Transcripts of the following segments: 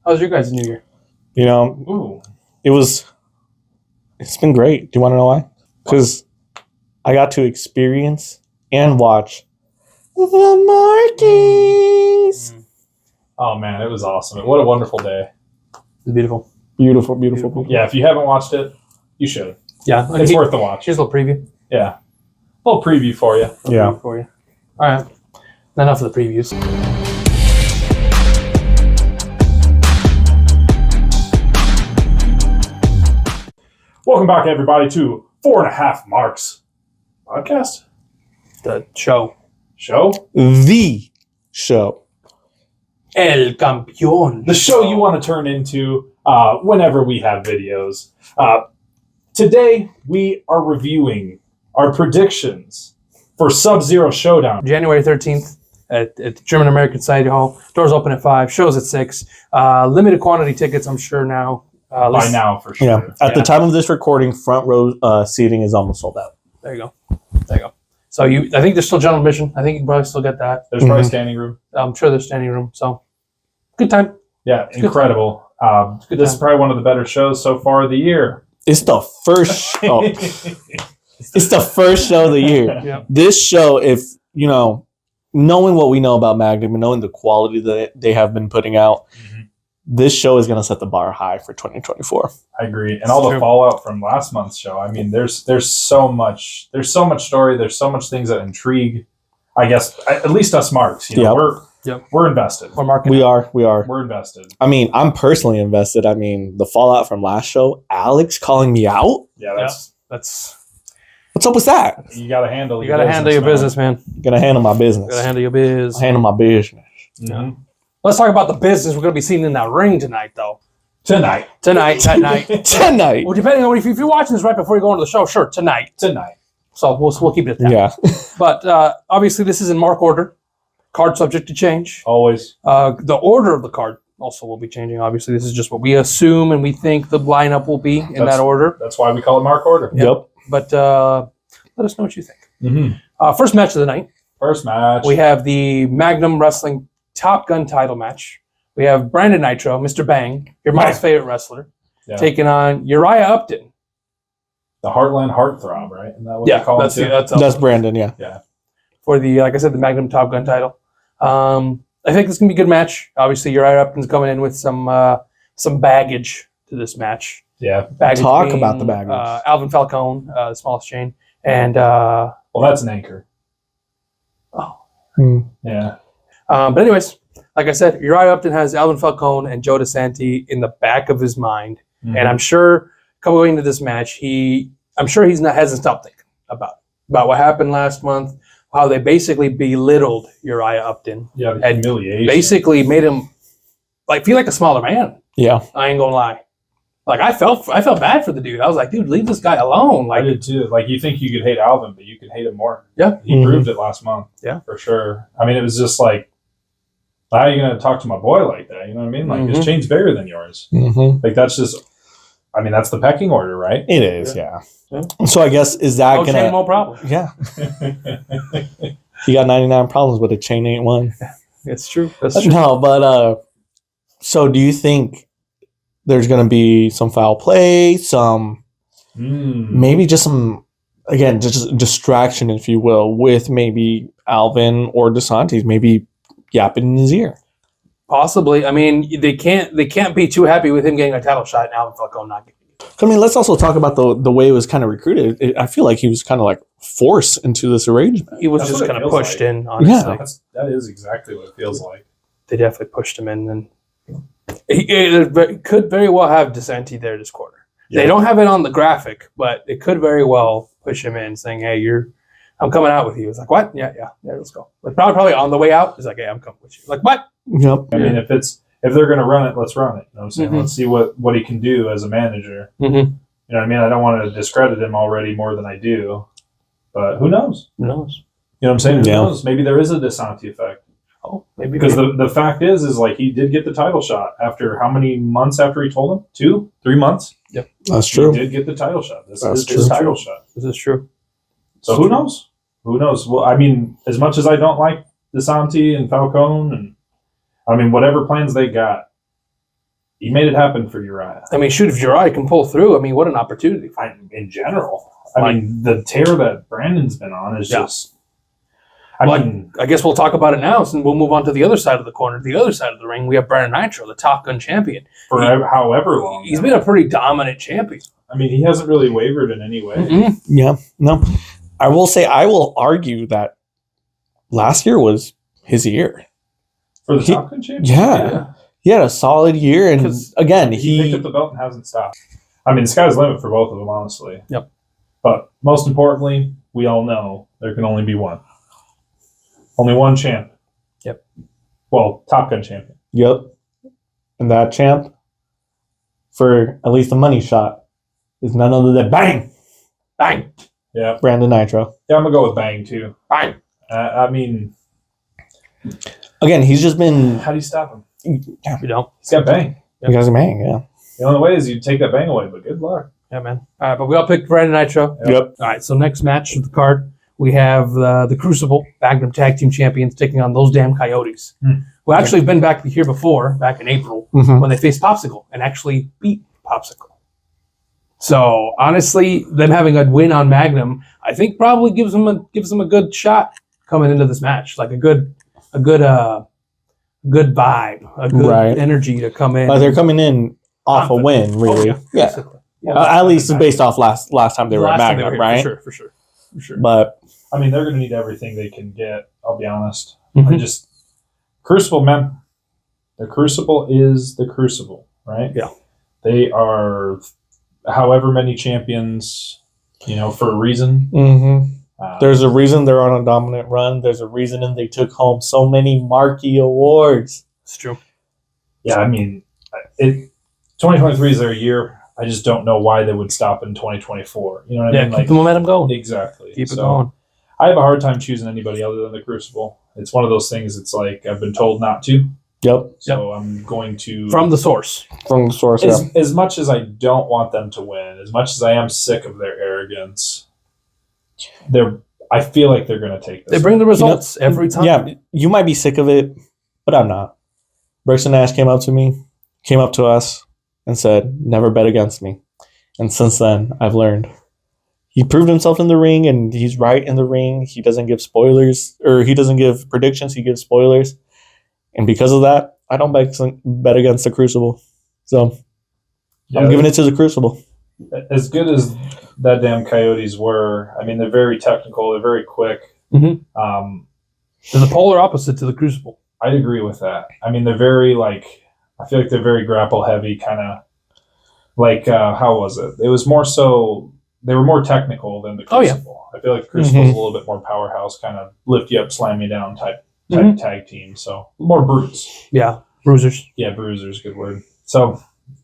How was your guys' New Year? You know, it's been great. Do you want to know why? Because I got to experience and watch the Marquis. Oh, man, it was awesome. What a wonderful day. It was beautiful. Beautiful. Yeah, if you haven't watched it, you should. Yeah. It's worth the watch. Here's a little preview. Yeah. A little preview for you. For you. All right. Enough of the previews. Welcome back, everybody, to 4.5 Marks podcast. The show. The show. El Campeón. The show you want to turn into whenever we have videos. Today, we are reviewing our predictions for SubZero Showdown. January 13th at the German American Society Hall. Doors open at 5. Shows at 6. Limited quantity tickets, I'm sure now. By now, for sure. Yeah. At the time of this recording, front row seating is almost sold out. There you go. So I think there's still general admission. I think you can probably still get that. There's probably standing room. I'm sure there's standing room. So good time. Yeah, incredible. This is probably one of the better shows so far of the year. It's the first show. It's the first show of the year. Yeah. This show, if, knowing what we know about Magnum and knowing the quality that they have been putting out, this show is going to set the bar high for 2024. I agree. And all the fallout from last month's show. I mean, there's so much story. There's so much things that intrigue, I guess, at least us marks. We're invested. We are. We're invested. I mean, I'm personally invested. I mean, the fallout from last show, Alex calling me out. Yeah, that's what's up with that? You got to handle. You got to handle your business, man. Gonna handle my business. Gotta handle your biz. Handle my business. Yeah. Let's talk about the business we're going to be seeing in that ring tonight, though. Tonight. Well, depending on if you're watching this right before you go into the show, sure, tonight. So we'll keep it at that. Yeah. But obviously, this is in mark order. Card subject to change. Always. The order of the card also will be changing. Obviously, this is just what we assume and we think the lineup will be in that order. That's why we call it mark order. Yep. But let us know what you think. First match of the night. First match. We have the Magnum Wrestling Top Gun title match. We have Brandon Nitro, Mr. Bang, your mom's favorite wrestler, taking on Uriah Upton. The Heartland Heartthrob, right? Isn't that what they call that's Brandon, yeah. Yeah. For the, like I said, the Magnum Top Gun title. I think this can be a good match. Obviously, Uriah Upton's coming in with some baggage to this match. Yeah. Talk about the baggage. Alvin Falcone, the smallest chain, and well, that's an anchor. Oh. Yeah. But anyways, like I said, Uriah Upton has Alvin Falcone and Joe DeSanti in the back of his mind, and I'm sure going into this match, hasn't stopped thinking about what happened last month, how they basically belittled Uriah Upton. Yeah, the humiliation. Basically made him feel like a smaller man. Yeah, I ain't gonna lie. Like I felt bad for the dude. I was like, dude, leave this guy alone. I did too. Like you think you could hate Alvin, but you could hate him more. Yeah, he proved it last month. Yeah, for sure. I mean, it was just like, how are you going to talk to my boy like that? You know what I mean? Like his chain's bigger than yours. Like that's just, I mean, that's the pecking order, right? It is, yeah. So I guess is that gonna chain, more problem? Yeah. You got 99 problems, but a chain ain't one. It's true. That's true. No, but so do you think there's gonna be some foul play, some maybe just some just distraction, if you will, with maybe Alvin or DeSantis maybe yapping in his ear? Possibly. I mean, they can't be too happy with him getting a title shot and Alvin Falcone not getting it. I mean, let's also talk about the way it was kind of recruited. I feel like he was kind of like forced into this arrangement. He was just kind of pushed in, honestly. Yeah. That is exactly what it feels like. They definitely pushed him in, and it could very well have DeSanti there this quarter. Yeah. They don't have it on the graphic, but it could very well push him in, saying, "Hey, I'm coming out with you." It's like, what? Yeah, let's go. Like probably on the way out, it's like, "Hey, I'm coming with you." Like, what? Yep. I mean, if they're going to run it, let's run it. You know what I'm saying? Let's see what he can do as a manager. You know what I mean? I don't want to discredit him already more than I do, but who knows? Who knows? You know what I'm saying? Who knows? Maybe there is a DeSanti effect. Oh, maybe. Because the fact is like he did get the title shot after how many months after he told him? 2, 3 months? Yep. That's true. He did get the title shot. This is his title shot. This is true. So who knows? Who knows? Well, I mean, as much as I don't like DeSanti and Falcone, and I mean, whatever plans they got, he made it happen for Uriah. I mean, shoot, if Uriah can pull through, I mean, what an opportunity. In general. I mean, the tear that Brandon's been on is just... I guess we'll talk about it now, and we'll move on to the other side of the corner. The other side of the ring, we have Brandon Nitro, the Top Gun champion. For however long. He's been a pretty dominant champion. I mean, he hasn't really wavered in any way. Mm-hmm. Yeah, no. I will argue that last year was his year. For the Top Gun champion? Yeah. He had a solid year, and again, he picked up the belt and hasn't stopped. I mean, the sky's the limit for both of them, honestly. Yep. But most importantly, we all know there can only be one. Only one champ. Yep. Well, Top Gun champion. Yep. And that champ, for at least a money shot, is none other than Bang! Bang! Yeah. Brandon Nitro. Yeah, I'm going to go with Bang, too. Bang! I mean... Again, he's just been... How do you stop him? You know? He's got Bang. Yep. He got Bang, yeah. The only way is you take that Bang away, but good luck. Yeah, man. All right, but we all picked Brandon Nitro. Yep. All right, so next match of the card, we have the Crucible Magnum Tag Team Champions taking on those damn Coyotes. Who actually have been back here before, back in April, when they faced Popsicle and actually beat Popsicle. So honestly, them having a win on Magnum, I think probably gives them a good shot coming into this match, like a good vibe, a good energy to come in. They're coming in off a win, really. Yeah. At least based off last time they were at Magnum, right? For sure. But I mean, they're going to need everything they can get. I'll be honest. Mm-hmm. Crucible, man. The Crucible is the Crucible, right? Yeah. They are however many champions, for a reason. There's a reason they're on a dominant run. There's a reason and they took home so many marquee awards. It's true. Yeah, I mean, 2023 is their year. I just don't know why they would stop in 2024. You know what I mean? Keep the momentum going. Exactly. Keep it going. I have a hard time choosing anybody other than the Crucible. It's one of those things. It's like I've been told not to. Yep. So I'm going to from the source. As much as I don't want them to win, as much as I am sick of their arrogance, I feel like they're going to take this. They bring the results every time. Yeah, you might be sick of it, but I'm not. Brixton Nash came up to us, and said, "Never bet against me." And since then, I've learned. He proved himself in the ring, and he's right in the ring. He doesn't give spoilers, or he doesn't give predictions. He gives spoilers. And because of that, I don't bet against the Crucible. So I'm giving it to the Crucible. As good as that damn Coyotes were, I mean, they're very technical. They're very quick. They're the polar opposite to the Crucible. I'd agree with that. I mean, they're very, I feel like they're very grapple heavy, kind of how was it? It was more so, they were more technical than the Crucible. I feel like the Crucible is a little bit more powerhouse, kind of lift you up, slam you down type tag team. So more brutes. Yeah, bruisers. Yeah, bruisers, good word. So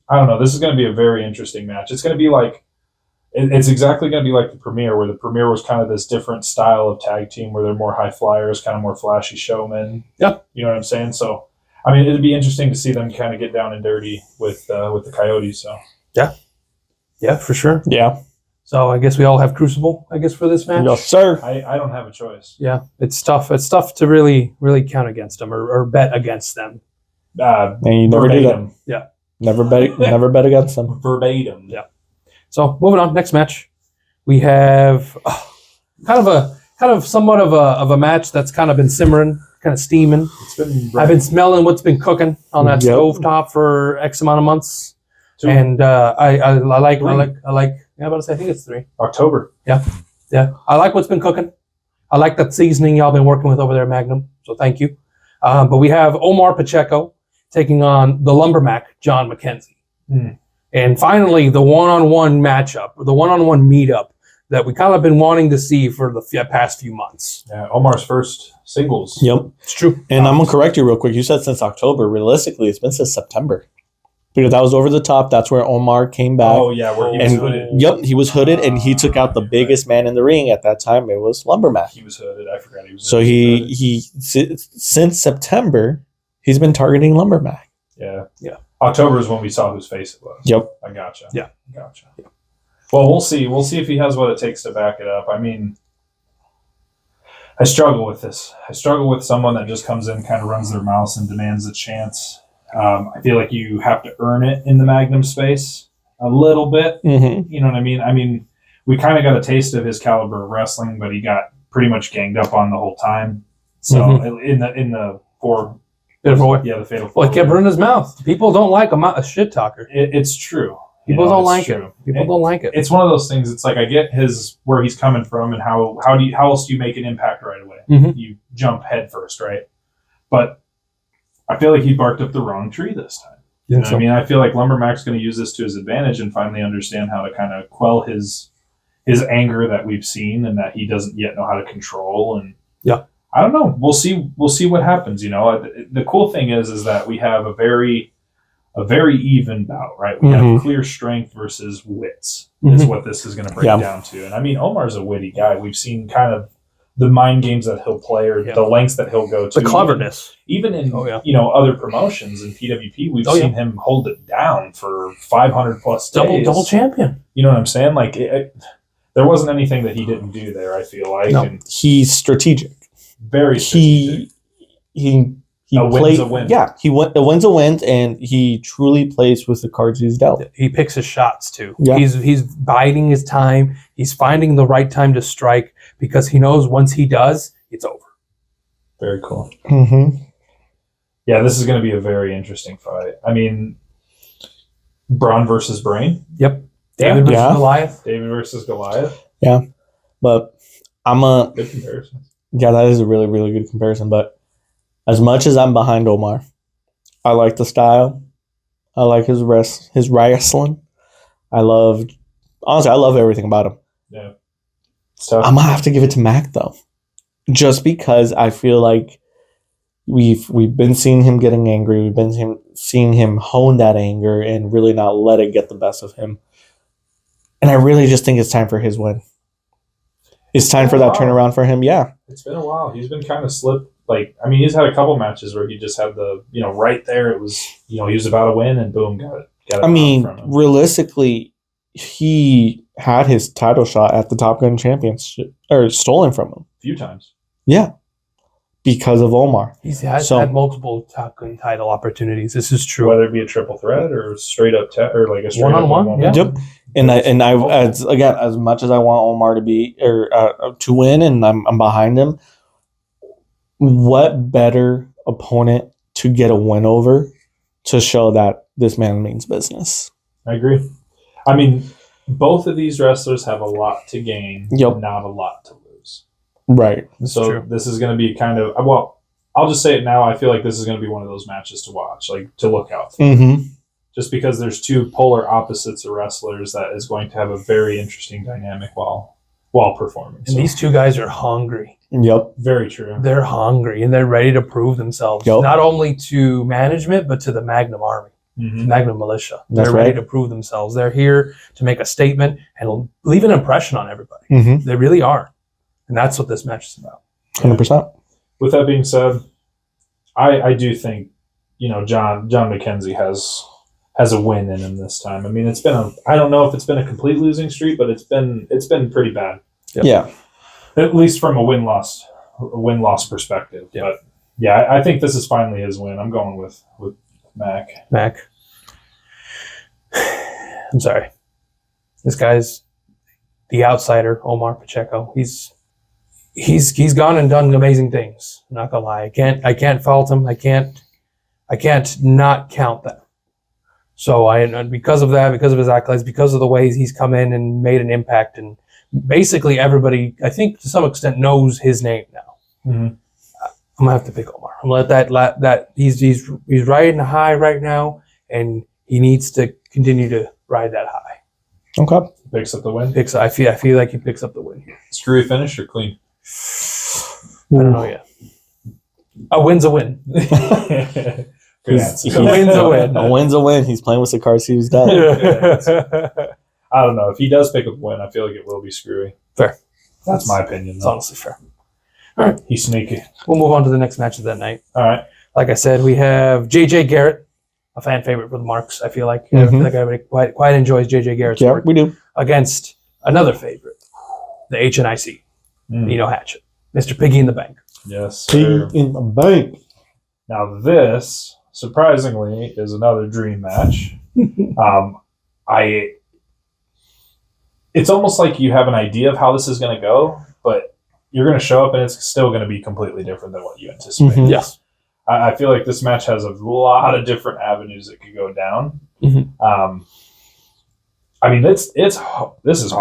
I don't know. This is going to be a very interesting match. It's going to be it's exactly going to be like the Premier, where the Premier was kind of this different style of tag team where they're more high flyers, kind of more flashy showmen. Yeah. You know what I'm saying? So, I mean, it'd be interesting to see them kind of get down and dirty with the Coyotes. So. Yeah, for sure. Yeah. So I guess we all have Crucible, for this match. Yes, sir. I don't have a choice. Yeah, it's tough. It's tough to really count against them or bet against them. And you never do that. Yeah. Never bet against them. Verbatim. Yeah. So moving on, next match, we have kind of somewhat of a match that's kind of been simmering, kind of steaming. I've been smelling what's been cooking on that stove top for X amount of months. And I like yeah, but I think it's 3 October. Yeah. I like what's been cooking. I like that seasoning y'all been working with over there at Magnum. So thank you. But we have Omar Pacheco taking on the Lumbermack John McKenzie, and finally the one-on-one matchup, the one-on-one meetup that we kind of been wanting to see for the past few months. Yeah, Omar's first singles. Yep, it's true. And I'm gonna correct you real quick. You said since October. Realistically, it's been since September. Because that was over the top. That's where Omar came back. Oh, yeah, where he was hooded. Yep, he was hooded, and he took out the biggest man in the ring at that time. It was Lumbermack. He was hooded. I forgot he was so hooded. he since September, he's been targeting Lumbermack. Yeah. October is when we saw whose face it was. Yep. I gotcha. Yeah. Gotcha. Well, we'll see. We'll see if he has what it takes to back it up. I mean, I struggle with this. I struggle with someone that just comes in, kind of runs their mouth, and demands a chance. I feel like you have to earn it in the Magnum space a little bit. Mm-hmm. You know what I mean? I mean, we kind of got a taste of his caliber of wrestling, but he got pretty much ganged up on the whole time. So in the four, Fatal four-way. yeah, the fatal. Well, he kept running his mouth. People don't like a shit talker. It's true. People don't like true. it. People don't like it. It's one of those things. It's like I get where he's coming from and how else do you make an impact right away? Mhm. You jump head first, right? But I feel like he barked up the wrong tree this time. You know what I mean? I feel like Lumbermack's going to use this to his advantage and finally understand how to kind of quell his anger that we've seen and that he doesn't yet know how to control. And yeah, I don't know. We'll see what happens. You know, the cool thing is that we have a very even bout, right? We have clear strength versus wits is what this is going to break down to. And I mean, Omar's a witty guy. We've seen kind of the mind games that he'll play or the lengths that he'll go to. The cleverness. Even in other promotions in PWP, we've seen him hold it down for 500 plus days. Double champion. You know what I'm saying? Like there wasn't anything that he didn't do there, I feel like. No, and he's strategic. Very strategic. He win's plays a win. Yeah, a win's a win, and he truly plays with the cards he's dealt. He picks his shots too. Yeah. He's biding his time. He's finding the right time to strike because he knows once he does, it's over. Very cool. Mm-hmm. Yeah, this is going to be a very interesting fight. I mean, Braun versus Brain. Yep. David versus Goliath. David versus Goliath. Yeah, but good comparison. Yeah, that is a really, really good comparison. But as much as I'm behind Omar, I like the style. I like his wrestling. I love everything about him. Yeah. So I'm gonna have to give it to Mac though, just because I feel like we've been seeing him getting angry. We've been seeing him hone that anger and really not let it get the best of him. And I really just think it's time for his win. It's time for that turnaround for him. Yeah. It's been a while. He's been kind of slipped. Like, I mean, he's had a couple matches where he just had the, right there. It was, he was about to win and boom, got it. I mean, realistically, he had his title shot at the Top Gun Championship, or stolen from him. A few times. Yeah. Because of Omar. He's had multiple Top Gun title opportunities. This is true. Whether it be a triple threat or straight up, or like a straight one-on-one. Yeah. Yep. And as much as I want Omar to be to win, and I'm behind him, what better opponent to get a win over to show that this man means business? I agree. I mean, both of these wrestlers have a lot to gain, not a lot to lose. Right. This is going to be kind of, well, I'll just say it now. I feel like this is going to be one of those matches to watch, like to look out for. Mm-hmm. Just because there's two polar opposites of wrestlers that is going to have a very interesting dynamic while performing. And these two guys are hungry. Yep. Very true. They're hungry and they're ready to prove themselves, not only to management, but to the Magnum Army, the Magnum Militia. They're ready to prove themselves. They're here to make a statement and leave an impression on everybody. Mm-hmm. They really are. And that's what this match is about. 100%. With that being said, I do think, John McKenzie has a win in him this time. I mean, I don't know if it's been a complete losing streak, but it's been pretty bad. Yep. Yeah. At least from a win-loss perspective. Yep. But yeah, I think this is finally his win. I'm going with Mac. I'm sorry. This guy's the outsider, Omar Pacheco. He's gone and done amazing things. I'm not gonna lie. I can't fault him. I can't not count that. So because of that, because of his accolades, because of the ways he's come in and made an impact, and basically everybody, I think to some extent, knows his name now. Mm-hmm. I'm gonna have to pick Omar. I'm gonna let that he's riding a high right now, and he needs to continue to ride that high. Okay. Picks up the win. I feel like he picks up the win here. Screwy finish or clean? I don't know yet. A win's a win. Good answer. A win's a win. A win's a win. He's playing with the cards he was done. I don't know. If he does pick up a win, I feel like it will be Screwy. Fair. That's my opinion. It's honestly fair. All right. He's sneaky. We'll move on to the next match of that night. All right. Like I said, we have JJ Garrett, a fan favorite for the Marks. I feel like everybody quite enjoys JJ Garrett's work. Yeah, we do. Against another favorite, the HNIC, Nino Hatchet, Mr. Piggy in the Bank. Yes, Piggy in the Bank. Now this surprisingly, is another dream match. It's almost like you have an idea of how this is going to go, but you're going to show up and it's still going to be completely different than what you anticipate. Mm-hmm. Yes. I feel like this match has a lot of different avenues that could go down. Mm-hmm. I mean, this is hard. This is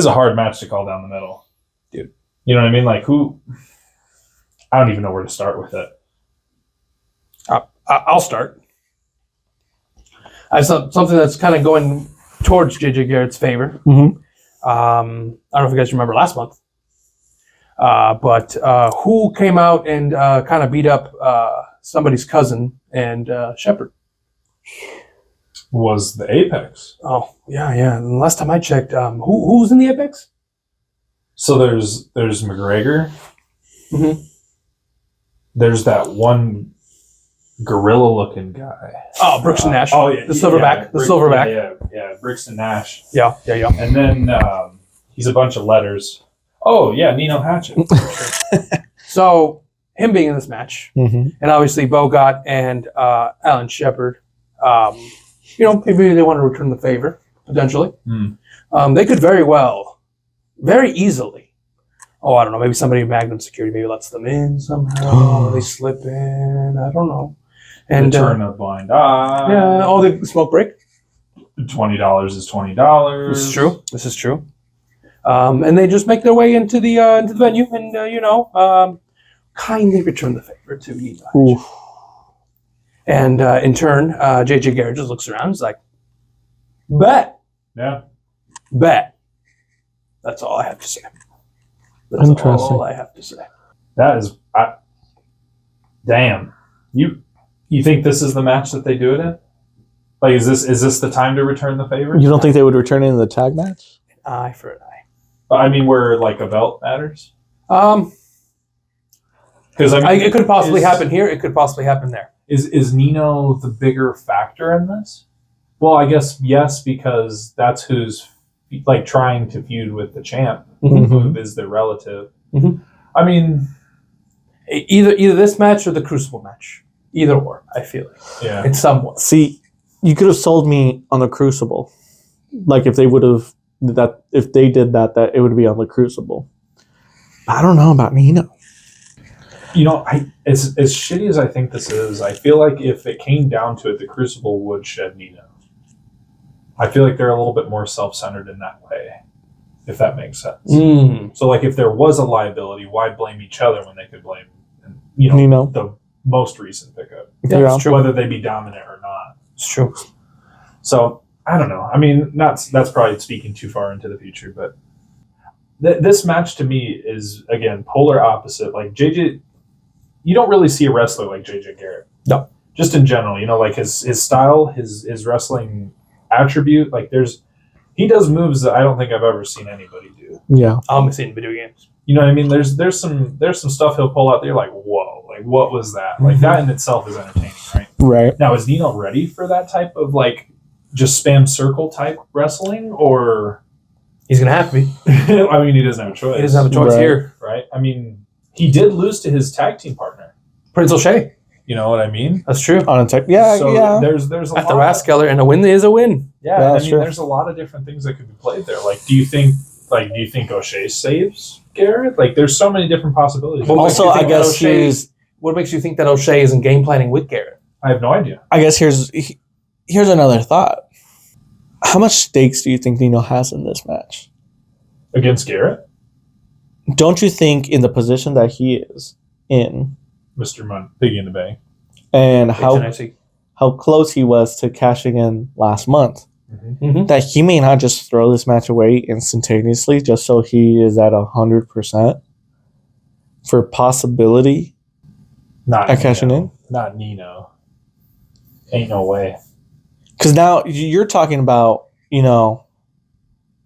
a hard match to call down the middle, dude. You know what I mean? Like who? I don't even know where to start with it. I'll start. I have something that's kind of going towards JJ Garrett's favor. Mm-hmm. I don't know if you guys remember last month, but who came out and kind of beat up somebody's cousin and Shepard? Was the Apex. Oh, yeah. And last time I checked, who's in the Apex? So there's McGregor. Mm-hmm. There's that one gorilla-looking guy. Oh, Brixton Nash. Oh, yeah. The silverback. Yeah, Brixton Nash. Yeah. And then he's a bunch of letters. Oh, yeah, Nino Hatchet. So, him being in this match, Mm-hmm. and obviously Bogat and Alan Shepard, maybe they want to return the favor, potentially. They could very easily, I don't know, maybe somebody in Magnum Security maybe lets them in somehow, they slip in, I don't know. And turn a blind eye. Yeah, all the smoke break. $20 is $20. This is true. And they just make their way into the venue and, kindly return the favor to Nino. And in turn, JJ Garrett just looks around. He's like, bet. Yeah. Bet. That's all I have to say. That's Interesting. all I have to say. That is... damn. You think this is the match that they do it in? Like, is this the time to return the favor? You don't think they would return it in the tag match? An eye for an eye. I mean, where, like, a belt matters? Because it could possibly happen here. It could possibly happen there. Is Nino the bigger factor in this? Well, I guess yes, because that's who's like trying to feud with the champ, who is their relative. Mm-hmm. I mean, either this match or the Crucible match. Either or, I feel like. Yeah. In some way. See, you could have sold me on the Crucible. Like if they would have if they did that it would be on the Crucible. I don't know about Nino. As shitty as I think this is, I feel like if it came down to it, the Crucible would shed Nino. I feel like they're a little bit more self-centered in that way, if that makes sense. So, like, if there was a liability, why blame each other when they could blame, Nino. the most recent pickup? Yeah, it's true. Whether they be dominant or not. It's true. So, I don't know. I mean, that's probably speaking too far into the future, but this match to me is, again, polar opposite. Like, JJ... You don't really see a wrestler like JJ Garrett. No. Just in general, like his style, his wrestling attribute, like he does moves that I don't think I've ever seen anybody do. Yeah. I'm seeing video games. You know what I mean? There's some stuff he'll pull out there like, whoa, like what was that? Like that in itself is entertaining, right? Right. Now is Nino ready for that type of like just spam circle type wrestling, or he's gonna have to be? I mean, he doesn't have a choice. He doesn't have a choice here. Right? I mean, he did lose to his tag team partner, Prince O'Shea. You know what I mean? That's true. On a tech, yeah. There's a At the lot. Raskeller, and a win is a win. Yeah, that's true. there's a lot of different things that could be played there. Like, do you think O'Shea saves Garrett? Like, there's so many different possibilities. What Also, I guess what makes you think that O'Shea isn't game planning with Garrett? I have no idea. I guess here's another thought. How much stakes do you think Nino has in this match? Against Garrett? Don't you think in the position that he is in, Mr. Piggy in the Bay. and HNIC. how close he was to cashing in last month, Mm-hmm. that he may not just throw this match away instantaneously just so he is at 100% for possibility Not at cashing Nino. in? Not Nino. Ain't no way. Because now you're talking about,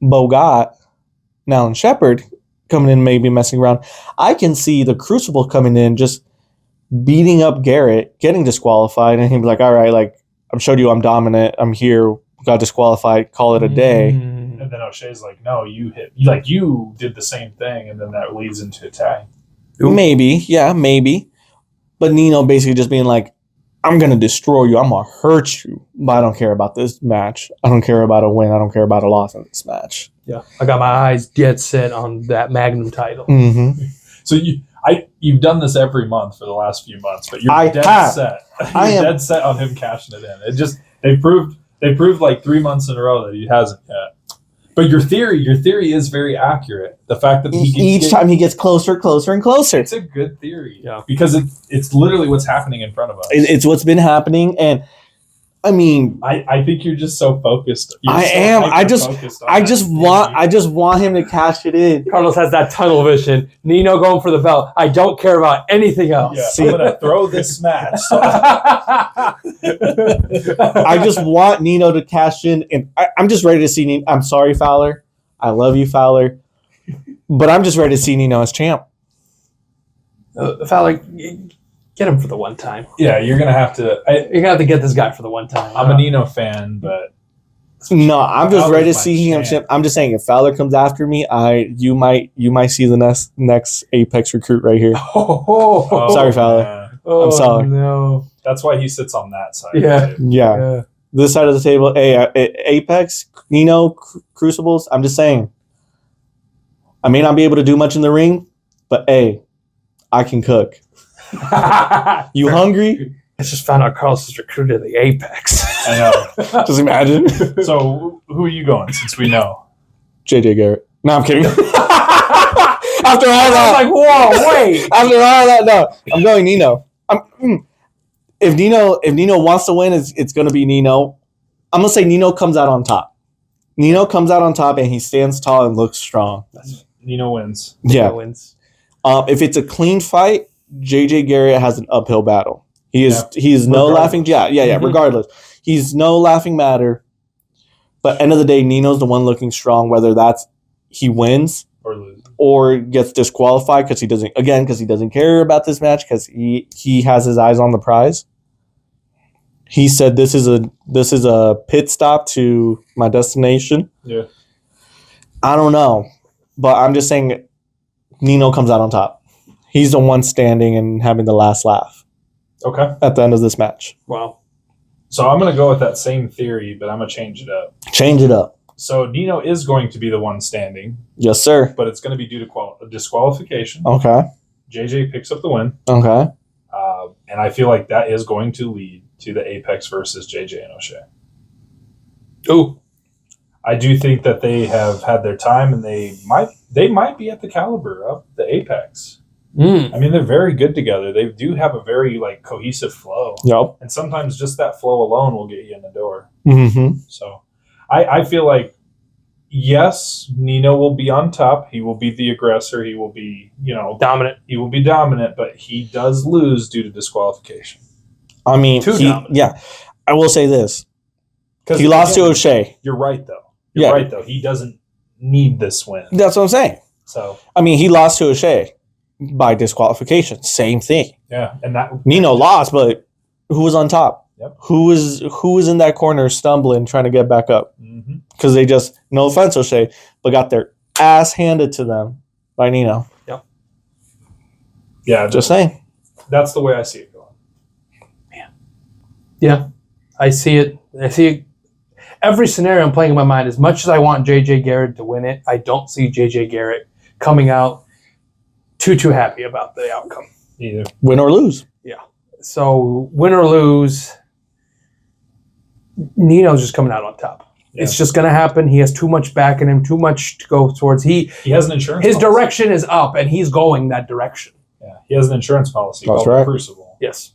Bogat, now and Shepard coming in, maybe messing around. I can see the Crucible coming in, just beating up Garrett, getting disqualified, and he'd be like, all right, like, I've showed you I'm dominant. I'm here. Got disqualified. Call it a day. And then O'Shea's like, no, you did the same thing, and then that leads into a tag. Maybe. Yeah, maybe. But Nino basically just being like, I'm going to destroy you. I'm going to hurt you. But I don't care about this match. I don't care about a win. I don't care about a loss in this match. Yeah. I got my eyes dead set on that Magnum title. Mm-hmm. So you've done this every month for the last few months, but you're dead set. You're dead set on him cashing it in. It just they proved like 3 months in a row that he hasn't yet. But your theory is very accurate. The fact that each time he gets closer, closer, and closer. It's a good theory. Yeah. Because it's literally what's happening in front of us. It's what's been happening, and I mean, I think you're just so focused. I just want him to cash it in. Carlos has that tunnel vision. Nino going for the belt. I don't care about anything else. Yeah, I'm gonna throw this match. So. I just want Nino to cash in, and I'm just ready to see Nino. I'm sorry, Fowler. I love you, Fowler, but I'm just ready to see Nino as champ. Fowler, get him for the one time. Yeah, you're gonna have to. You're gonna have to get this guy for the one time. I'm a Nino fan, but no, I'm just ready to see him champ. I'm just saying, if Fowler comes after me, you might see the next Apex recruit right here. Sorry, Fowler. Man. I'm sorry. No, that's why he sits on that side. Yeah. This side of the table. Hey, Apex, Nino, Crucibles. I'm just saying. I may not be able to do much in the ring, but hey, I can cook. You hungry? I just found out Carlos is recruited the Apex. I know. Just imagine. So who are you going? Since we know JJ Garrett. No, I'm kidding. After all that, I was like, whoa, wait. After all that, no, I'm going Nino. If Nino wants to win, it's going to be Nino. I'm going to say Nino comes out on top. Nino comes out on top and he stands tall and looks strong. Nino wins. Yeah. Nino wins. If it's a clean fight, JJ Garrett has an uphill battle. He is no laughing. Yeah. Mm-hmm. Regardless, he's no laughing matter. But end of the day, Nino's the one looking strong. Whether that's he wins or loses or gets disqualified because he doesn't care about this match because he has his eyes on the prize. He said this is a pit stop to my destination. Yeah. I don't know, but I'm just saying Nino comes out on top. He's the one standing and having the last laugh. Okay. At the end of this match. Wow. So I'm going to go with that same theory, but I'm going to change it up. Change it up. So Nino is going to be the one standing. Yes, sir. But it's going to be due to disqualification. Okay. JJ picks up the win. Okay. And I feel like that is going to lead to the Apex versus JJ and O'Shea. Ooh. I do think that they have had their time, and they might be at the caliber of the Apex. I mean, they're very good together. They do have a very cohesive flow. Yep. And sometimes just that flow alone will get you in the door. Mm-hmm. So I feel like, yes, Nino will be on top. He will be the aggressor. He will be, dominant. He will be dominant, but he does lose due to disqualification. I mean, I will say this. He lost to O'Shea. You're right, though. You're right, though. He doesn't need this win. That's what I'm saying. So I mean, he lost to O'Shea by disqualification. Same thing. Yeah, and that Nino lost, but who was on top? Yep. Who was in that corner stumbling, trying to get back up? Because they just, no offense, O'Shea, but got their ass handed to them by Nino. Yep. Yeah, just saying. That's the way I see it going. Man. Yeah, I see it. Every scenario I'm playing in my mind, as much as I want JJ Garrett to win it, I don't see JJ Garrett coming out too happy about the outcome. Either. Win or lose. Yeah. So win or lose, Nino's just coming out on top. Yeah. It's just going to happen. He has too much back in him, too much to go towards. He has an insurance His policy. Direction is up, and he's going that direction. Yeah. He has an insurance policy called right. Crucible. Yes.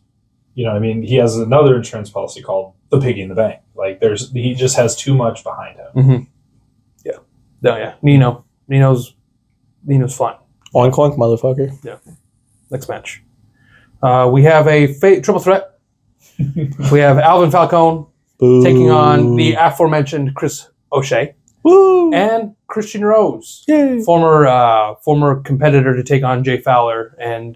You know what I mean? He has another insurance policy called the Piggy in the Bank. He just has too much behind him. Mm-hmm. Yeah. No, yeah. Nino's fine. Oink oink, motherfucker. Yeah. Next match. We have a triple threat. We have Alvin Falcone taking on the aforementioned Chris O'Shea. Woo! And Christian Rose. Yay. Former competitor to take on Jay Fowler and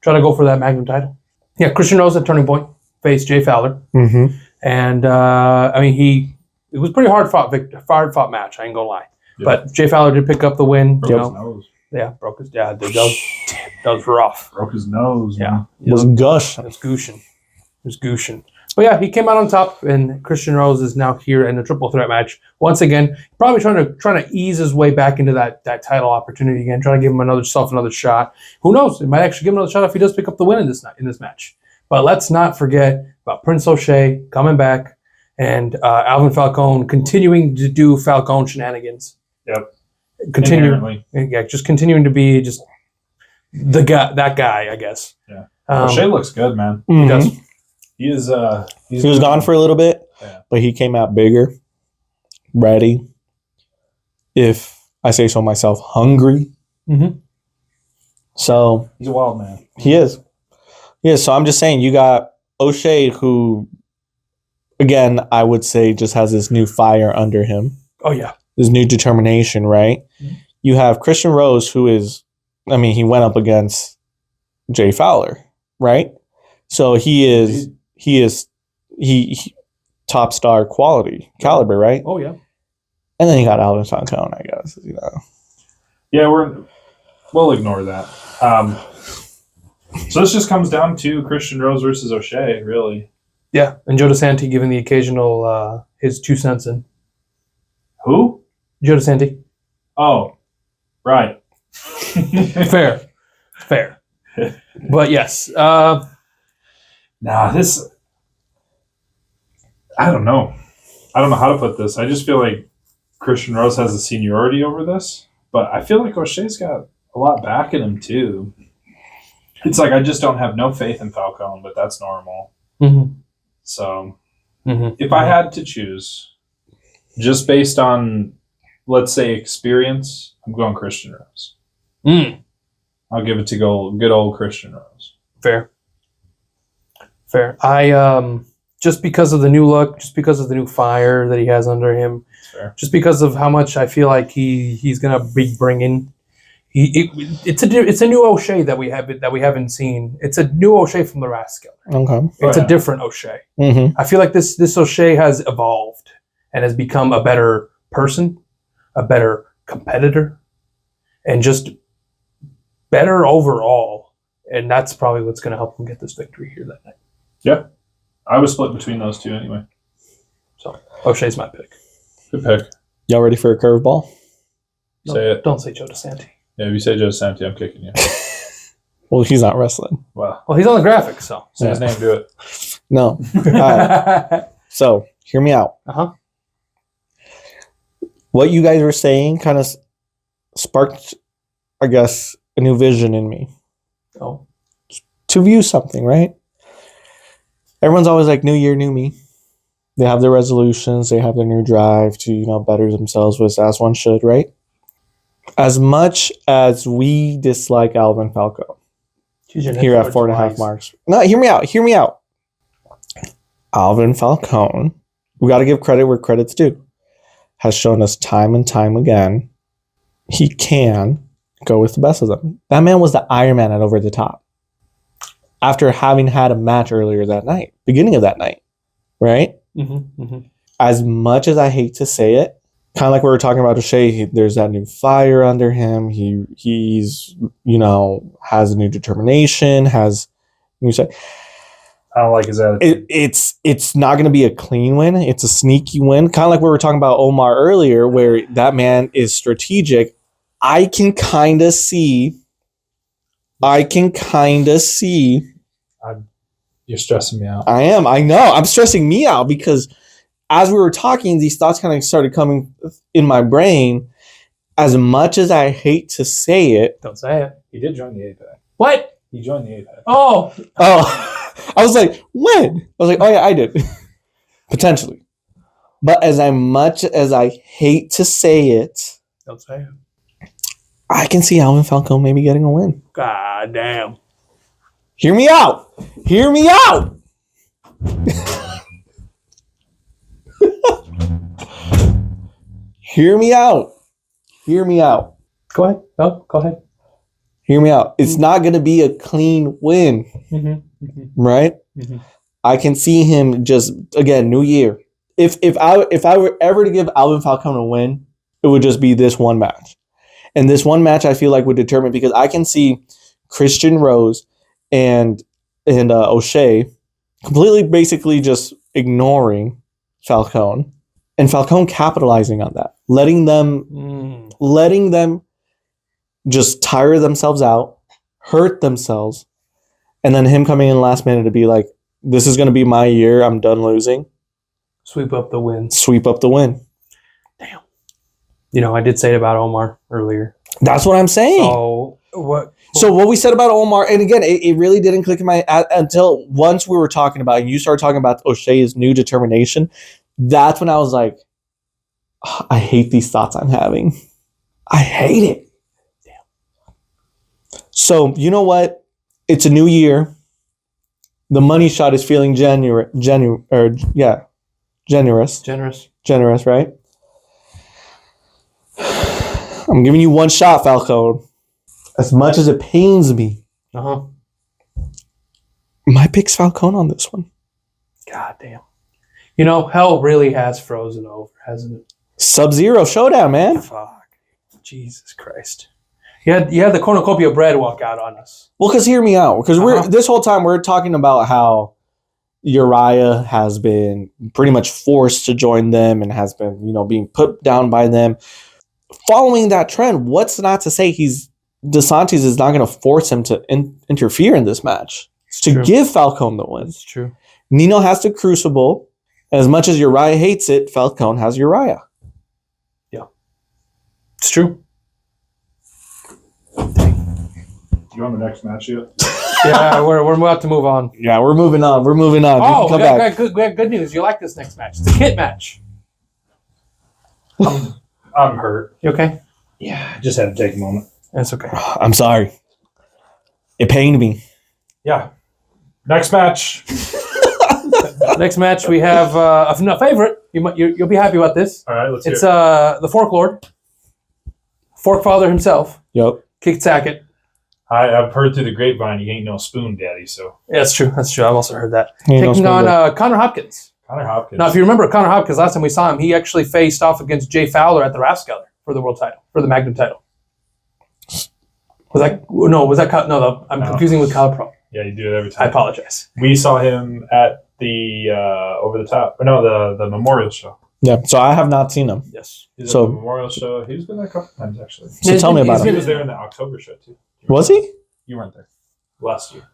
try to go for that Magnum title. Yeah, Christian Rose at Turning Point faced Jay Fowler. Mm-hmm. And it was a pretty hard fought match, I ain't gonna lie. Yeah. But Jay Fowler did pick up the win. Broke his nose. Yeah, that was rough. Broke his nose. Yeah. It was gush. It was gushing. was Gushing. But yeah, he came out on top, and Christian Rose is now here in a triple threat match once again. Probably trying to ease his way back into that title opportunity again, trying to give him another shot. Who knows? It might actually give him another shot if he does pick up the win in this match. But let's not forget about Prince O'Shea coming back and Alvin Falcone continuing to do Falcone shenanigans. Yep. Just continuing to be just that guy, I guess. Yeah. O'Shea looks good, man. He does. He is. He was gone for a little bit, but he came out bigger, ready. If I say so myself, hungry. Mm-hmm. So he's a wild man. He is. Yeah. So I'm just saying, you got O'Shea, who, again, I would say just has this new fire under him. Oh yeah. This new determination, right? Mm-hmm. You have Christian Rose, who is, he went up against Jay Fowler, right? So he is top star caliber, right? Oh yeah. And then you got Alvin Falcone, I guess. Yeah, we'll ignore that. So this just comes down to Christian Rose versus O'Shea, really. Yeah, and Joe DeSanti giving the occasional his 2 cents in. Who? Joe DeSanti. Oh, right. Fair. But yes. This. I don't know. I don't know how to put this. I just feel like Christian Rose has the seniority over this, but I feel like O'Shea's got a lot back in him too. It's like I just don't have no faith in Falcone, but that's normal. Mm-hmm. So, if I had to choose, just based on, let's say, experience, I'm going Christian Rose. I'll give it to good old Christian Rose. Fair. I just because of the new look, just because of the new fire that he has under him, just because of how much I feel like he's gonna be bringing. It's a new O'Shea that we haven't seen. It's a new O'Shea from the Rascal. Okay, it's a different O'Shea. Mm-hmm. I feel like this O'Shea has evolved and has become a better person, a better competitor, and just better overall. And that's probably what's going to help him get this victory here that night. Yeah, I was split between those two anyway. So O'Shea's my pick. Good pick. Y'all ready for a curveball? Say it. Don't say Joe DeSanti. Yeah, if you say Joe DeSanti, I'm kicking you. Well, he's not wrestling. Well, he's on the graphics, so say his name. Do it. No. All right. So hear me out. What you guys were saying kind of sparked, I guess, a new vision in me. Oh. To view something, right? Everyone's always like, new year, new me. They have their resolutions. They have their new drive to, better themselves, as one should, right? As much as we dislike Alvin Falcone here at 4.5 marks. No, hear me out. Alvin Falcone, we got to give credit where credit's due, has shown us time and time again he can go with the best of them. That man was the Iron Man at Over the Top. After having had a match earlier that night, beginning of that night, right? As much as I hate to say it, kind of like we were talking about O'Shea, there's that new fire under him. He's has a new determination, has new say. I don't like his attitude. It's not going to be a clean win. It's a sneaky win. Kind of like we were talking about Omar earlier, where that man is strategic. I can kind of see. You're stressing me out. I am. I know. I'm stressing me out because as we were talking, these thoughts kind of started coming in my brain. As much as I hate to say it. Don't say it. He did join the APAC. What? He joined the APAC. Oh. I was like, when? I was like, oh yeah, I did. Potentially. But as much as I hate to say it. Don't say it. I can see Alvin Falcone maybe getting a win. God damn. Hear me out. Hear me out. Hear me out. Hear me out. Go ahead. No, go ahead. Hear me out. It's not going to be a clean win. Right? I can see him just, again, new year. If I were ever to give Alvin Falcone a win, it would just be this one match. And this one match I feel like would determine, because I can see Christian Rose and O'Shea completely basically just ignoring Falcone, and Falcone capitalizing on that, letting them just tire themselves out, hurt themselves, and then him coming in last minute to be like, this is going to be my year. I'm done losing. Sweep up the win. Sweep up the win. Damn. You know, I did say it about Omar earlier. That's what I'm saying. So what we said about Omar, and again, it really didn't click in my until once we were talking about, and you started talking about O'Shea's new determination. That's when I was like, oh, I hate these thoughts I'm having. I hate it. Damn. So you know what? It's a new year. The money shot is feeling generous, right? I'm giving you one shot, Falcone. As much as it pains me, my pick's Falcone on this one. God damn. You know, hell really has frozen over, hasn't it? SubZero Showdown, man. Fuck. Jesus Christ. You had the cornucopia bread walk out on us. Well, because hear me out. Because this whole time we're talking about how Uriah has been pretty much forced to join them and has been, being put down by them. Following that trend, what's not to say DeSantis is not going to force him to interfere in this match to give Falcone the win. It's true. Nino has to crucible. As much as Uriah hates it, Falcone has Uriah. Yeah. It's true. You on the next match yet? Yeah, we're about to move on. Yeah, we're moving on. Oh, we got good news. You like this next match. It's a kit match. I'm hurt. You okay? Yeah, just had to take a moment. That's okay. I'm sorry. It pained me. Yeah. Next match. Next match, we have a favorite. You'll be happy about this. All right, let's It's hear it. the Fork Lord. Fork Father himself. Yep. Kick Sackett. I've heard through the grapevine he ain't no spoon daddy, so. Yeah, that's true. That's true. I've also heard that. He ain't no Taking spoon on Connor Hopkins. Connor Hopkins. Now, if you remember Connor Hopkins, last time we saw him, he actually faced off against Jay Fowler at the Rathskeller for the world title, for the Magnum title. I'm confusing with Kyle Pro. Yeah, you do it every I time. apologize. We saw him at the Over the Top. No, the Memorial Show. Yeah. So I have not seen him. Yes. He's So- at the Memorial Show. He's been there a couple times, actually. So tell me about He him. was there in the October show, too. Was he? You weren't there. Last year.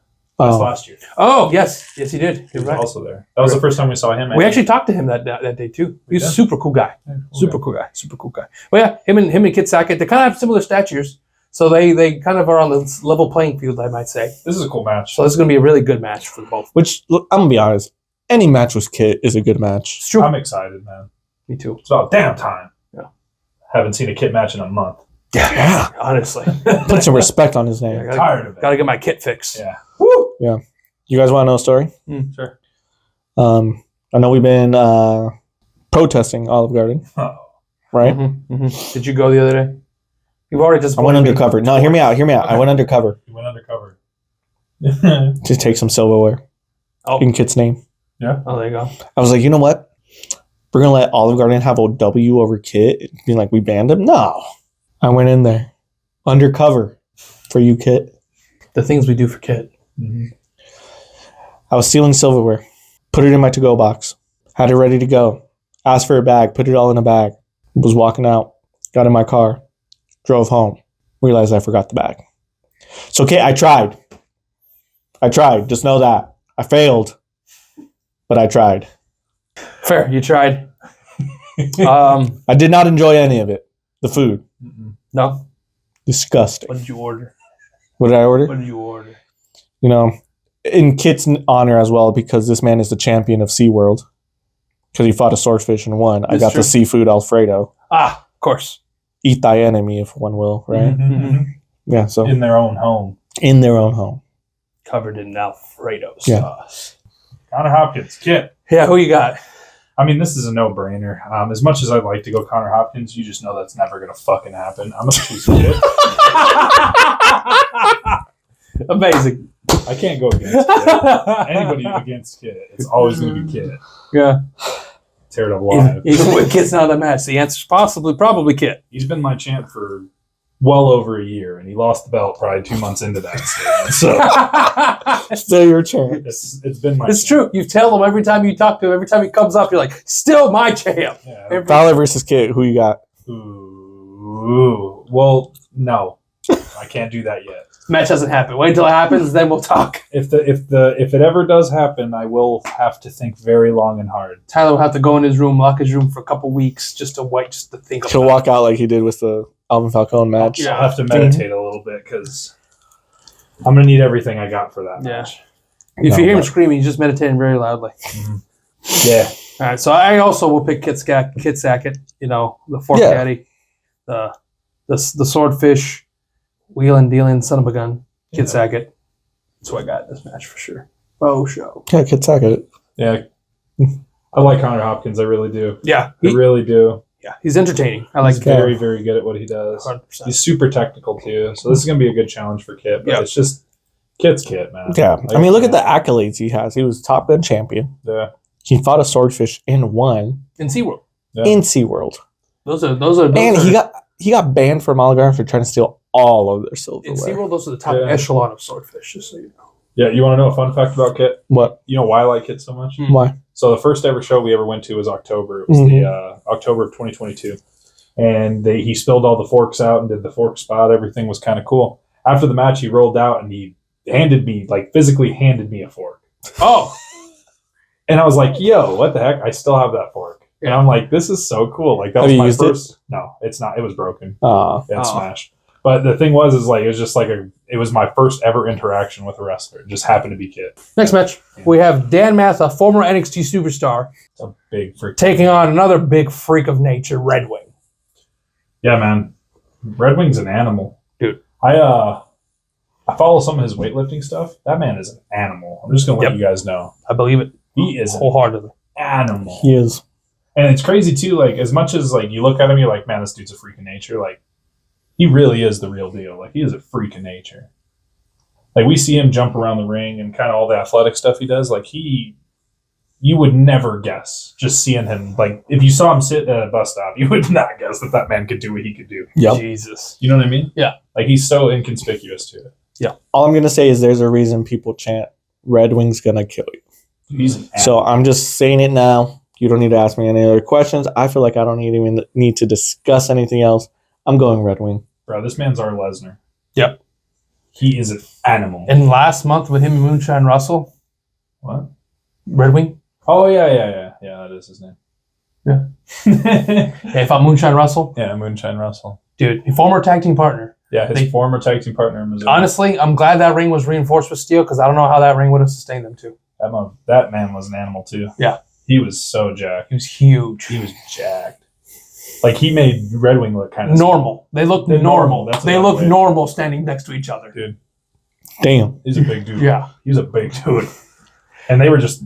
That's Oh. last year. Oh, yes. Yes, he did. He You're was right. also there. That was the first time we saw him. We actually talked to him that day, too. He's a Yeah. super cool guy. Yeah, Super cool guy. Well, yeah, him and Kit Sackett, they kind of have similar statures. So they kind of are on the level playing field, I might say. This is a cool match. So this is going to be a really good match for both. Which, look, I'm going to be honest. Any match with Kit is a good match. It's true. I'm excited, man. Me too. It's about damn time. Yeah. Haven't seen a Kit match in a month. Yeah. Honestly. Put some respect on his name. Tired of it. Got to get my Kit fixed. Yeah. Woo! You guys want to know a story? Sure. I know we've been protesting Olive Garden, Oh. right? Did you go the other day? You've already just. I went undercover. No, hear me out. Okay. I went undercover He went undercover. to take some silverware Oh. in Kit's name. Oh, there you go. I was like, you know what? We're going to let Olive Garden have a W over Kit. Being like, we banned him? No. I went in there. Undercover for you, Kit. The things we do for Kit. Mm-hmm. I was stealing silverware. Put it in my to-go box. Had it ready to go. Asked for a bag. Put it all in a bag. Was walking out. Got in my car. Drove home. Realized I forgot the bag. So, Kit, I tried. Just know that. I failed. But I tried. Fair. You tried. I did not enjoy any of it. The food. No. Disgusting. What did you order? What did I order? What did you order? In Kit's honor as well, because this man is the champion of SeaWorld. Because he fought a swordfish and won. I got the seafood Alfredo. Ah, of course. Eat thy enemy, if one will, right? Mm-hmm. Yeah, so In their own home. in their own home. Covered in Alfredo Yeah. sauce. Connor Hopkins, Kit. Yeah, who you got? I mean, this is a no-brainer. As much as I'd like to go Connor Hopkins, you just know that's never going to fucking happen. I'm a piece of Kit. Amazing. I can't go against Kit. Anybody against Kit, it's always going to be Kit. Yeah. Tear it up live. Even with Kit's not in the match, the answer's probably Kit. He's been my champ for well over a year, and he lost the belt probably 2 months into that statement. So Still your champ. it's been my. It's true. You tell him every time you talk to him, every time he comes up, you're like, still my champ. Yeah. Fowler versus Kit. Who you got? Ooh. Well, no, I can't do that yet. Match hasn't happened. Wait until it happens, then we'll talk. If it ever does happen, I will have to think very long and hard. Tyler will have to go in his room, lock his room for a couple weeks just to think He'll about walk out like he did with the Alvin Falcone match. Yeah. I'll have to meditate a little bit because I'm gonna need everything I got for that match. it. If you hear him screaming, he's just meditating very loudly. Mm-hmm. Yeah. All right, so I also will pick Kit Sackett, the fork caddy, the swordfish, wheeling, dealing, son of a gun, Kit Sackett. That's what I got in this match for sure. Oh, show. Yeah, Kit Sackett. Yeah. I like Connor Hopkins. I really do. Yeah. I really do. Yeah, he's entertaining. I like He's very, very good at what he does. 100%. He's super technical too. So this is gonna be a good challenge for Kit. But it's just Kit's Kit, man. Yeah. I mean, look at the accolades he has. He was Top Gun champion. Yeah. He fought a swordfish and won in SeaWorld. Yeah. in SeaWorld. Those are And he got banned from Olive Garden for trying to steal all of their in silverware. SeaWorld, those are the top echelon of swordfish, just so you know. Yeah, you want to know a fun fact about Kit? What? You know why I like Kit so much? Why? So the first ever show we ever went to was October. It was the October of 2022. And he spilled all the forks out and did the fork spot. Everything was kind of cool. After the match, he rolled out and he physically handed me a fork. Oh. And I was like, yo, what the heck? I still have that fork. And I'm like, this is so cool. Like, that Have was you my used first. No, it's not. It was broken. It's Oh. smashed. But the thing was, it was just it was my first ever interaction with a wrestler. It just happened to be Kit. Next match, we have Dan Matha, former NXT superstar, It's a big freak. taking on another big freak of nature, Red Wing. Yeah, man. Red Wing's an animal. Dude. I follow some of his weightlifting stuff. That man is an animal. I'm just going to let you guys know. I believe it. He is an Wholeheartedly. animal. He is. And it's crazy, too. Like, as much as, like, you look at him, you're like, man, this dude's a freak of nature. Like, he really is the real deal. Like, he is a freak of nature. Like, we see him jump around the ring and kind of all the athletic stuff he does. Like, you would never guess just seeing him. Like, if you saw him sit at a bus stop, you would not guess that man could do what he could do. Yep. Jesus. You know what I mean? Yeah. Like, he's so inconspicuous to it. Yeah. All I'm going to say is there's a reason people chant, Red Wing's going to kill you. He's an animal. So I'm just saying it now. You don't need to ask me any other questions. I feel like I don't even need to discuss anything else. I'm going Red Wing. Bro, this man's our Lesnar. Yep. He is an animal. And last month with him and Moonshine Russell, What? Red Wing. Oh, yeah. Yeah, that is his name. Yeah. Yeah, Yeah, he fought Moonshine Russell. Moonshine Russell. Dude, former tag team partner. Yeah, his former tag team partner in Missouri. Honestly, I'm glad that ring was reinforced with steel because I don't know how that ring would have sustained them too. That man was an animal, too. Yeah. He was so jacked. He was huge. He was jacked. Like, he made Red Wing look kind of normal. They look They're normal. normal. That's They another look way. normal standing next to each other. Dude, Damn. he's a big dude. Yeah. He was a big dude. And they were just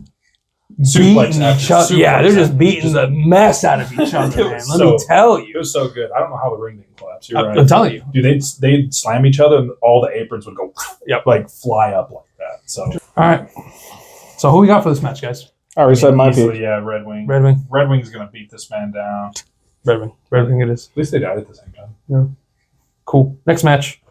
Beating suplex after each other. suplex Yeah, they're just after- beating the mess out of each other, It man. was Let me tell It you. was so good. I don't know how the ring didn't collapse. You're right. I'm telling you. Dude, they'd slam each other and all the aprons would go like fly up like that. So All right. So who we got for this match, guys? I already said my easily, pick. yeah, Red Wing. Red Wing. Red Wing's gonna beat this man down. Red Wing. Red Wing it is. At least they died at the same time. Cool. Next match.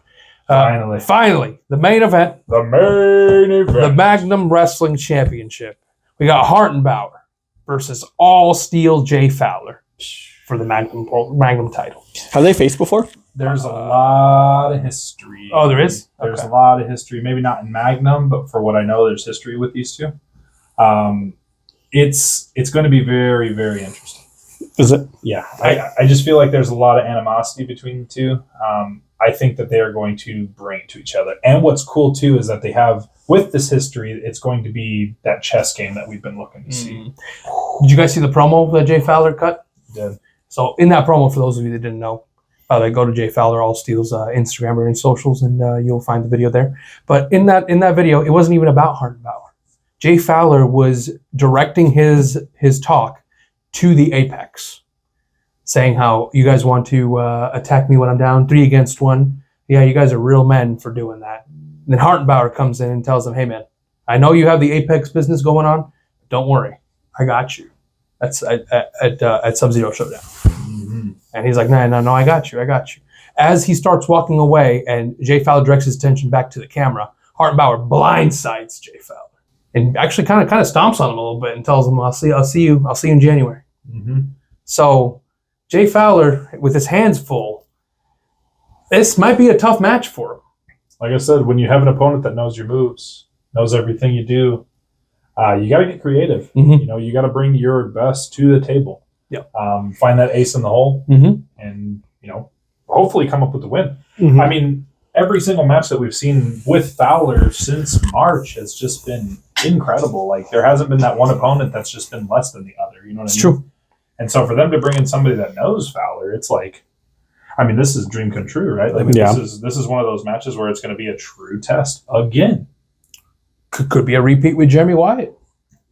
Finally, the main event, the main event. the Magnum Wrestling Championship. We got Hartenbauer versus All Steel Jay Fowler for the Magnum title. Have they faced before? There's a lot of history. Oh, there is? There's Okay. a lot of history. Maybe not in Magnum, but for what I know, there's history with these two. It's going to be very, very interesting. Is it? Yeah, I just feel like there's a lot of animosity between the two. I think that they are going to bring it to each other. And what's cool, too, is that they have, with this history, it's going to be that chess game that we've been looking to see. Did you guys see the promo that Jay Fowler cut? Did. So in that promo, for those of you that didn't know, by the way, go to Jay Fowler All Steel's Instagram or any socials, and you'll find the video there. But in that video, it wasn't even about Hartenbauer. Jay Fowler was directing his talk to the Apex, saying how you guys want to attack me when I'm down 3 against 1. Yeah, you guys are real men for doing that. And then Hartenbauer comes in and tells them, hey, man, I know you have the Apex business going on. Don't worry. I got you. That's at SubZero Showdown. Mm-hmm. And he's like, no, I got you. As he starts walking away and Jay Fowler directs his attention back to the camera, Hartenbauer blindsides Jay Fowler and actually kind of stomps on him a little bit and tells him, I'll see you in January. Mm-hmm. So Jay Fowler, with his hands full, this might be a tough match for him. Like I said, when you have an opponent that knows your moves, knows everything you do, you got to get creative. Mm-hmm. You got to bring your best to the table. Yep. Find that ace in the hole, and hopefully come up with the win. Mhm. I mean, every single match that we've seen with Fowler since March has just been incredible. Like, there hasn't been that one opponent that's just been less than the other. You know what I mean? True. And so for them to bring in somebody that knows Fowler, it's like, I mean, this is dream come true, right? Like, Yeah. this is one of those matches where it's going to be a true test again. Could be a repeat with Jeremy Wyatt.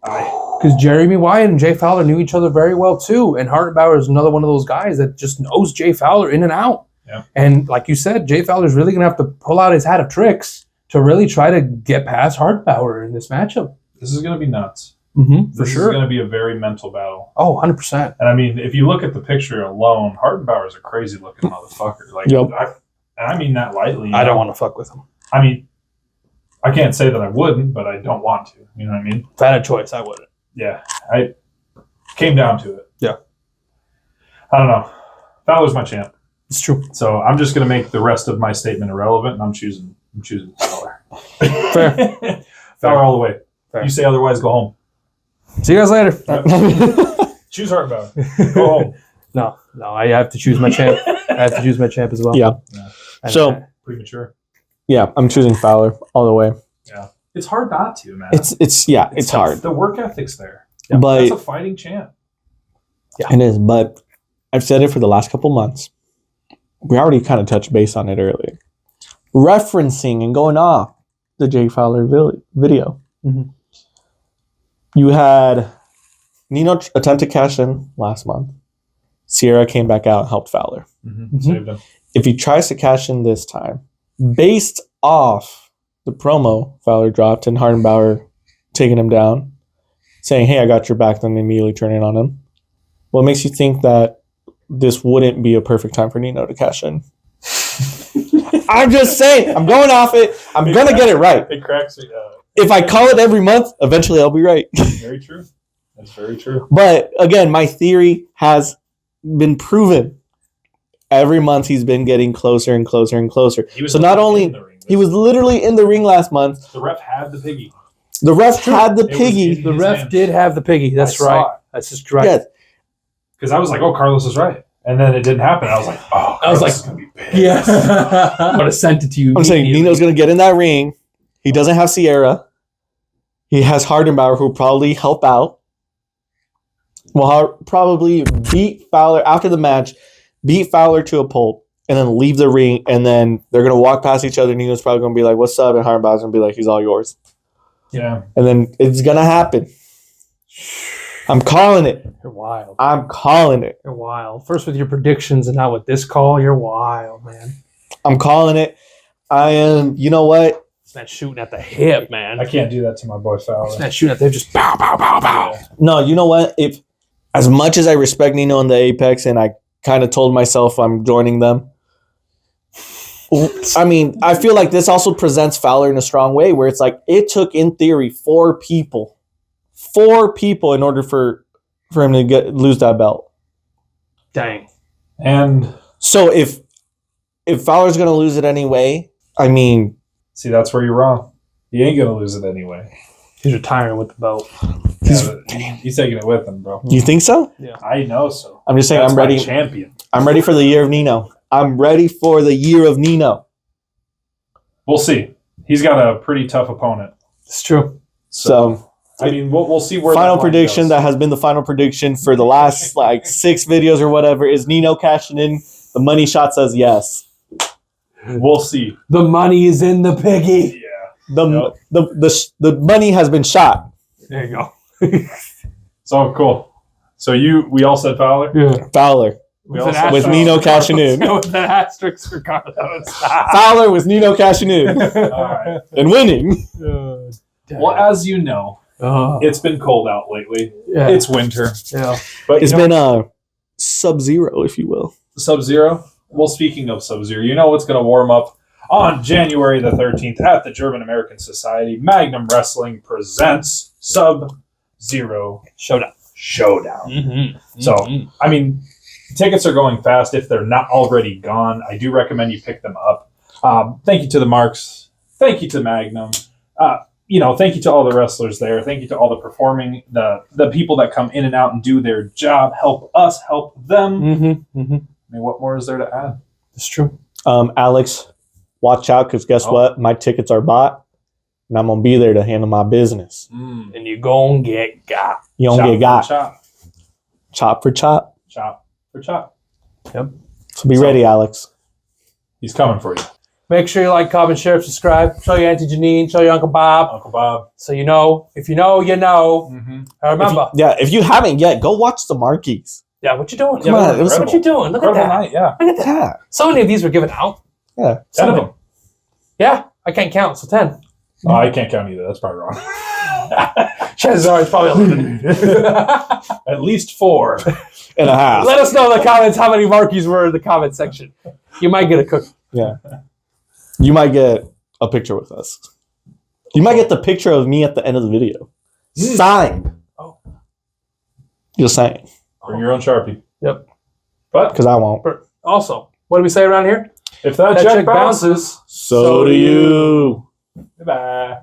Because Jeremy Wyatt and Jay Fowler knew each other very well too, and Hartenbauer is another one of those guys that just knows Jay Fowler in and out. Yeah. And like you said, Jay Fowler's really going to have to pull out his hat of tricks to really try to get past Hartenbauer in this matchup. This is going to be nuts. For This sure. is going to be a very mental battle. Oh, 100%. And I mean, if you look at the picture alone, Hartenbauer is a crazy looking motherfucker. Like, Yep. I mean that lightly. I don't want to fuck with him. I mean, I can't say that I wouldn't, but I don't want to. You know what I mean? If I had a choice, I wouldn't. Yeah. I came down to it. Yeah. I don't know. Fowler's my champ. It's true. So I'm just going to make the rest of my statement irrelevant, and I'm choosing Fowler. Fair. Fowler all the way. Fair. You say otherwise, go home. See you guys later. Choose Hartenbauer. Go home. No, I have to choose my champ. I have to choose my champ as well. Yeah. And, So- Premature. Yeah, I'm choosing Fowler all the way. Yeah. It's hard not to, man. It's tough. hard. The work ethic's there. But That's a fighting champ. it is. But I've said it for the last couple months. We already kind of touched base on it earlier. Referencing and going off the Jay Fowler video. Mhm. You had Nino attempt to cash in last month. Sierra came back out and helped Fowler. Saved him. If he tries to cash in this time, based off the promo Fowler dropped and Hartenbauer taking him down, saying, hey, I got your back, then immediately turning on him, what makes you think that this wouldn't be a perfect time for Nino to cash in? I'm just saying. I'm going off it. I'm going to get it right. It cracks me. If I call it every month, eventually I'll be right. Very true. That's very true. But again, my theory has been proven. Every month he's been getting closer and closer and closer. So not only... in the ring. He was literally in the ring last month. The ref had the piggy. The ref had the It was piggy. in The his ref hands. did have the piggy. That's I saw right. it. That's just correct. Yes. Because I was like, oh, Carlos is right. And then it didn't happen. I was like, oh, I was Carlos like, is going to be pissed. Yeah. I'm going to send it to you. I'm saying immediately. Nino's going to get in that ring. He doesn't have Sierra. He has Hardenbauer, who will probably help out. Will probably beat Fowler after the match, beat Fowler to a pulp, and then leave the ring. And then they're going to walk past each other. Nino's probably going to be like, what's up? And Hardenbauer's going to be like, he's all yours. Yeah. And then it's going to happen. I'm calling it. You're wild. I'm calling it. You're wild. First with your predictions and now with this call, you're wild, man. I'm calling it. I am, you know what? It's not shooting at the hip, man. I can't do that to my boy It's Fowler. not shooting at the hip, just pow, pow, pow, pow. Yeah. No, you know what? If as much as I respect Nino in the Apex and I kind of told myself I'm joining them, I mean, I feel like this also presents Fowler in a strong way where it's like it took, in theory, four people in order for him to lose that belt. Dang. And So if Fowler's going to lose it anyway, I mean, see, that's where you're wrong. He ain't going to lose it anyway. He's retiring with the belt. He's taking it with him, bro. you think so? I know so. I'm just saying That's I'm my ready. champion. I'm ready for the year of Nino. I'm ready for the year of Nino. We'll see. He's got a pretty tough opponent. It's true. So I mean, we'll see where final that line prediction goes. that has been the final prediction for the last like 6 videos or whatever is Nino cashing in. The money shot says yes. We'll see. The money is in the piggy. Yeah. The money has been shot. There you go. So cool. So we all said Fowler. Yeah. Fowler. We With all an said with Fowler. Nino cashing in. With an asterisk for Carlos. Fowler with Nino cashing in All right. and winning. Well, as you know, it's been cold out lately. yeah. It's winter, yeah. but It's been a SubZero, if you will. SubZero. Well, speaking of SubZero, you know what's going to warm up on January the 13th at the German American Society? Magnum Wrestling presents SubZero Showdown. So, I mean, tickets are going fast if they're not already gone. I do recommend you pick them up. Thank you to the Marks. Thank you to Magnum. Thank you to all the wrestlers there. Thank you to all the performing, the people that come in and out and do their job. Help us, help them. I mean, what more is there to add? It's true. Alex, watch out because guess what? My tickets are bought, and I'm gonna be there to handle my business. And you're gonna get got. You don't get got. Chop For chop. Chop for chop. Yep. So be ready, Alex. He's coming for you. Make sure you like, comment, share, subscribe. Show your Auntie Janine. Show your Uncle Bob. Uncle Bob. So you know. If you know, you know. And remember. If you haven't yet, go watch the marquees. Yeah, what you doing? Come on, What you doing? Look at that. Night, yeah. Look at that. So many of these were given out. Yeah. 10 of them. Yeah, I can't count, so 10. Oh, I can't count either. That's probably wrong. Chances are it's probably 11. At least 4.5. Let us know in the comments how many markies were in the comment section. You might get a cookie. Yeah. You might get a picture with us. You might get the picture of me at the end of the video. Signed. Oh. Just saying. Bring your own Sharpie. Yep. But Because I won't. Also, what do we say around here? if that check bounces, So do you. Goodbye.